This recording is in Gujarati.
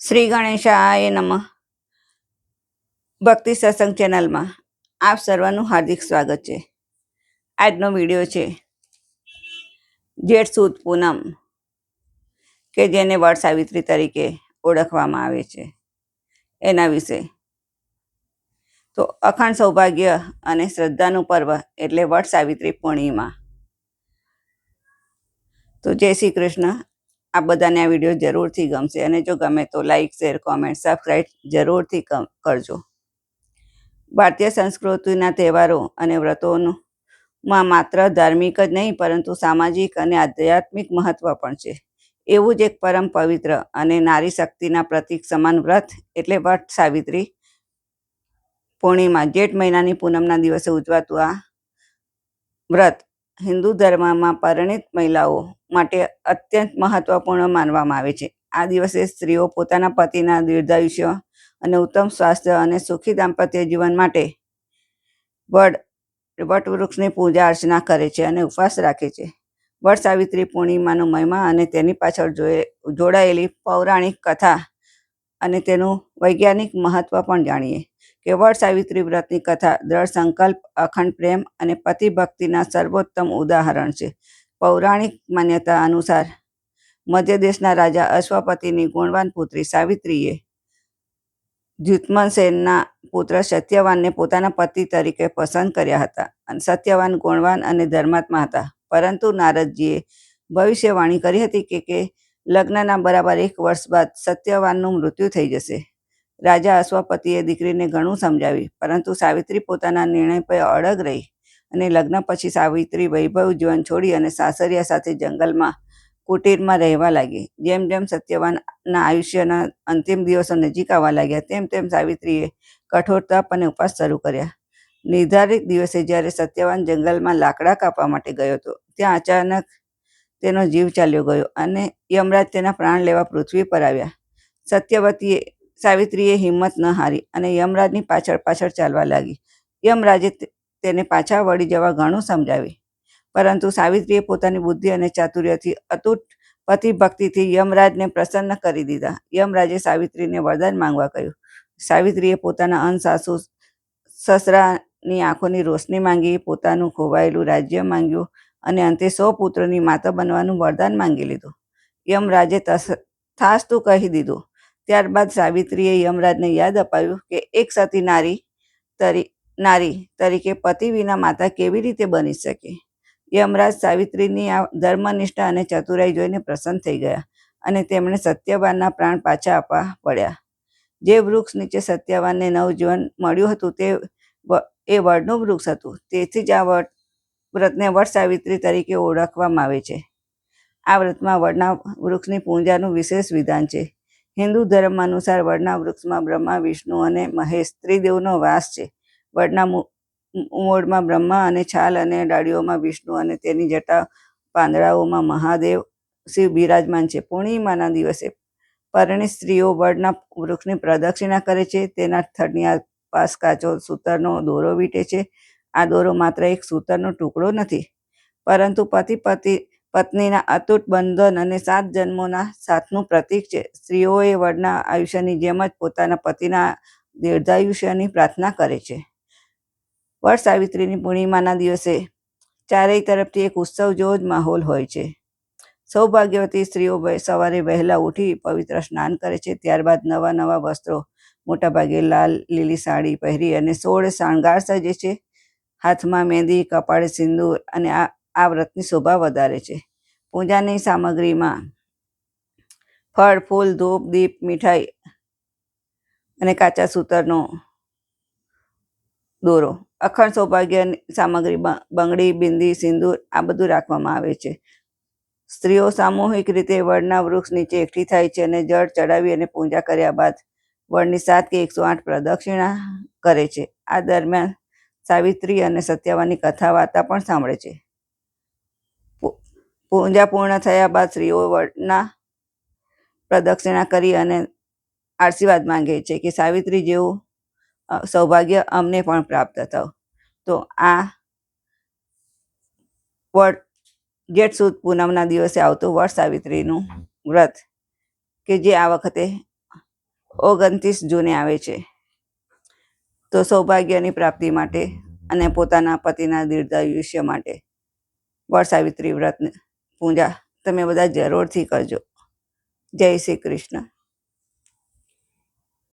શ્રી ગણેશાય નમઃ. ભક્તિ સત્સંગ ચેનલમાં આપ સર્વનું હાર્દિક સ્વાગત છે. આજનો વિડીયો છે જેઠ સુદ પૂનમ, કે જેને વડ સાવિત્રી તરીકે ઓળખવામાં આવે છે, એના વિશે. તો અખંડ સૌભાગ્ય અને શ્રદ્ધાનું પર્વ એટલે વડ સાવિત્રી પૂર્ણિમા. તો જય શ્રી કૃષ્ણ. આ બધાને આ વિડીયો જરૂરથી ગમશે, અને જો ગમે તો લાઈક, શેર, કોમેન્ટ, સબસ્ક્રાઈબ જરૂરથી કરજો. ભારતીય સંસ્કૃતિના તહેવારો અને વ્રતોમાં માત્ર ધાર્મિક જ નહીં પરંતુ સામાજિક અને આધ્યાત્મિક મહત્વ પણ છે. એવું જ એક પરમ પવિત્ર અને નારી શક્તિના પ્રતીક સમાન વ્રત એટલે વટ સાવિત્રી પૂર્ણિમા. જેઠ મહિનાની પૂનમના દિવસે ઉજવાતું આ વ્રત હિન્દુ ધર્મમાં પરિણીત મહિલાઓ માટે અત્યંત મહત્વપૂર્ણ માનવામાં આવે છે. આ દિવસે સ્ત્રીઓ પોતાના પતિના દીર્ઘાયુષ્ય અને ઉત્તમ સ્વાસ્થ્ય અને સુખી દાંપત્ય જીવન માટે વટવૃક્ષની પૂજા અર્ચના કરે છે અને ઉપવાસ રાખે છે. વટ સાવિત્રી પૂર્ણિમાનો મહિમા અને તેની પાછળ જોડાયેલી પૌરાણિક કથા અને તેનું વૈજ્ઞાનિક મહત્વ પણ જાણીએ. કે વટ સાવિત્રી વ્રતની કથા દ્રઢ સંકલ્પ, અખંડ પ્રેમ અને પતિ ભક્તિના સર્વોત્તમ ઉદાહરણ છે. પૌરાણિક માન્યતા અનુસાર મધ્ય દેશના રાજા અશ્વપતિની ગુણવાન પુત્રી સાવિત્રીએ દ્યુમનસેનના પુત્ર સત્યવાનને પોતાના પતિ તરીકે પસંદ કર્યા હતા. સત્યવાન ગુણવાન અને ધર્માત્મા હતા, પરંતુ નારદજીએ ભવિષ્યવાણી કરી હતી કે લગ્નના બરાબર 1 વર્ષ બાદ સત્યવાનનું મૃત્યુ થઈ જશે. રાજા અશ્વપતિએ દીકરીને ઘણું સમજાવી, પરંતુ સાવિત્રી પોતાના નિર્ણય પર અડગ રહી અને લગ્ન પછી સાવિત્રી વૈભવ જીવન છોડી અને સાસરિયા સાથે જંગલમાં કુટીરમાં રહેવા લાગી. જેમ જેમ સત્યવાનના આયુષ્યના અંતિમ દિવસો નજીક આવવા લાગ્યા, તેમ તેમ સાવિત્રીએ કઠોર તપ અને ઉપવાસ શરૂ કર્યા. નિર્ધારિત દિવસે જ્યારે સત્યવાન જંગલમાં લાકડા કાપવા માટે ગયો હતો, ત્યાં અચાનક તેનો જીવ ચાલ્યો ગયો અને યમરાજ તેના પ્રાણ લેવા પૃથ્વી પર આવ્યા. સાવિત્રીએ હિંમત ન હારી અને યમરાજની પાછળ પાછળ ચાલવા લાગી. યમરાજે તેને પાછા વળી જવા ઘણું સમજાવી, પરંતુ સાવિત્રીએ પોતાની બુદ્ધિ અને ચાતુર્યથી અતૂટ પતિ ભક્તિથી યમરાજને પ્રસન્ન કરી દીધા. યમરાજે સાવિત્રીને વરદાન માંગવા કહ્યું. સાવિત્રીએ પોતાના અંશ સસરાની આંખોની રોશની માંગી, પોતાનું ખોવાયેલું રાજ્ય માંગ્યું અને અંતે 100 પુત્રોની માતા બનવાનું વરદાન માંગી લીધું. યમરાજે તથાસ્તુ કહી દીધું. ત્યારબાદ સાવિત્રીએ યમરાજને યાદ અપાવ્યું કે એક સતી નારી તરીકે પતિ વિના માતા કેવી રીતે બની શકે. યમરાજ સાવિત્રીની આ ધર્મનિષ્ઠા અને ચતુરાઈ જોઈને પ્રસન્ન થઈ ગયા અને તેમણે સત્યવાનના પ્રાણ પાછા આપવા પડ્યા. જે વૃક્ષ નીચે સત્યવાનને નવજીવન મળ્યું હતું એ વડનું વૃક્ષ હતું. તેથી જ આ વ્રતને વટ સાવિત્રી તરીકે ઓળખવામાં આવે છે. આ વ્રતમાં વડના વૃક્ષની પૂજાનું વિશેષ વિધાન છે. હિન્દુ ધર્મ અનુસાર વડના વૃક્ષમાં બ્રહ્મા, વિષ્ણુ અને મહેશ ત્રિદેવનો વાસ છે. વડના મૂળમાં બ્રહ્મા અને છાલ અને ડાળીઓમાં વિષ્ણુ અને તેની જટા પાંદડાઓમાં મહાદેવ શિવ બિરાજમાન છે. પૂર્ણિમાના દિવસે પરિણીત સ્ત્રીઓ વડના વૃક્ષની પ્રદક્ષિણા કરે છે. તેના થડની આસપાસ કાચો સૂતરનો દોરો વીંટે છે. આ દોરો માત્ર એક સૂતરનો ટુકડો નથી, પરંતુ પત્નીના અતૂટ બંધન અને 7 જન્મોના સાથનું પ્રતીક છે. સ્ત્રીઓએ વડના આયુષ્યની જેમ જ પોતાના પતિના દીર્ઘાયુષ્યની પ્રાર્થના કરે છે. વટ સાવિત્રીની પૂર્ણિમાના દિવસે ચારેય તરફથી એક ઉત્સવ જેવો જ માહોલ હોય છે. સૌભાગ્યવતી સ્ત્રીઓ સવારે વહેલા ઉઠી પવિત્ર સ્નાન કરે છે. ત્યારબાદ નવા વસ્ત્રો, મોટાભાગે લાલ લીલી સાડી પહેરી અને 16 શણગાર સજે છે. હાથમાં મહેંદી, કપાળે સિંદૂર અને આ વ્રતની શોભા વધારે છે. પૂજાની સામગ્રીમાં ફળ, ફૂલ, ધૂપ, દીપ, મીઠાઈ અને કાચા સૂતરનો દોરો. અખંડ સૌભાગ્ય સામગ્રી બંગડી, બિંદી, સિંદૂર આ બધું રાખવામાં આવે છે. સ્ત્રીઓ સામૂહિક રીતે વડના વૃક્ષ નીચે એકઠી થાય છે અને જળ ચડાવી અને પૂજા કર્યા બાદ વડની 7 કે 108 પ્રદક્ષિણા કરે છે. આ દરમિયાન સાવિત્રી અને સત્યવાનની કથા વાર્તા પણ સાંભળે છે. પૂજા પૂર્ણ થયા બાદ સ્ત્રીઓ વડના પ્રદક્ષિણા કરી અને આશીર્વાદ માંગે છે કે સાવિત્રી જેવું સૌભાગ્ય અમને પણ પ્રાપ્ત થાવ. તો આ જેઠ સુદ પૂનમના દિવસે આવતું વટ સાવિત્રીનું વ્રત, કે જે આ વખતે 29 જૂને આવે છે. તો સૌભાગ્યની પ્રાપ્તિ માટે અને પોતાના પતિના દીર્ઘાયુષ્ય માટે વડસાવિત્રી વ્રત પૂજા તમે બધા જરૂરથી કરજો. જય શ્રી કૃષ્ણ.